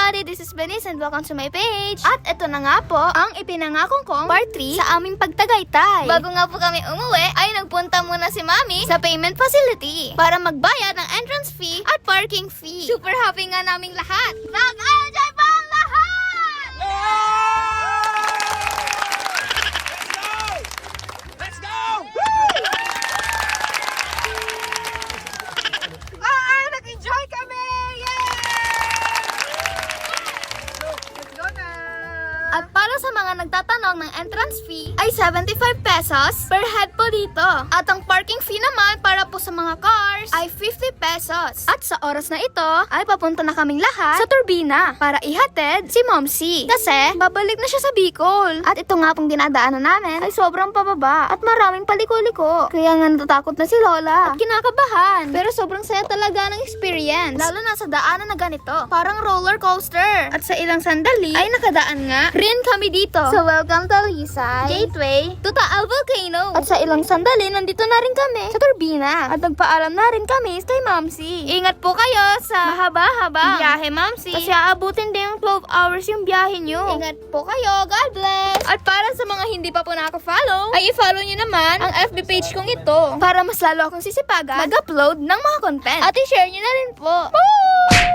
everybody! This is Venice and welcome to my page. At ito na nga po ang ipinangakong kong part 3 sa aming pagtagaytay. Bago nga po kami umuwi, ay nagpunta muna si Mami sa payment facility para magbayad ng entrance fee at parking fee. Super happy nga naming lahat. Nag-enjoy pa ang lahat! Let's go! Nag-enjoy kami! Yay! Let's go na! At para sa mga nagtatanong ng entrance fee ay 75 pesos per head po dito. At ang parking fee naman para po sa mga cars ay 50 pesos. At sa oras na ito ay papunta na kaming lahat sa turbina para ihatid si Momsi. Kasi babalik na siya sa Bicol. At ito nga pong dinadaanan namin ay sobrang pababa at maraming paliko-liko. Kaya nga natatakot na si Lola at kinakabahan. Pero sobrang saya talaga ng experience. Lalo na sa daanan na ganito. Parang roller coaster. At sa ilang sandali ay nakadaan nga rin kami dito. So welcome to Lisay Gateway to Taal Volcano. At sa ilang sandali nandito na rin kami sa turbina. At nagpaalam na rin kami kay Mamsi. Ingat po kayo sa mahaba-haba biyahe, Mamsi. Kasi aabutin din yung 12 hours yung biyahe nyo. Ingat po kayo. God bless. At para sa mga hindi pa po nakaka-follow, ay i-follow nyo naman ang FB page kong ito para mas lalo akong sisipagan mag-upload ng mga content. At i-share nyo na rin po. Bye!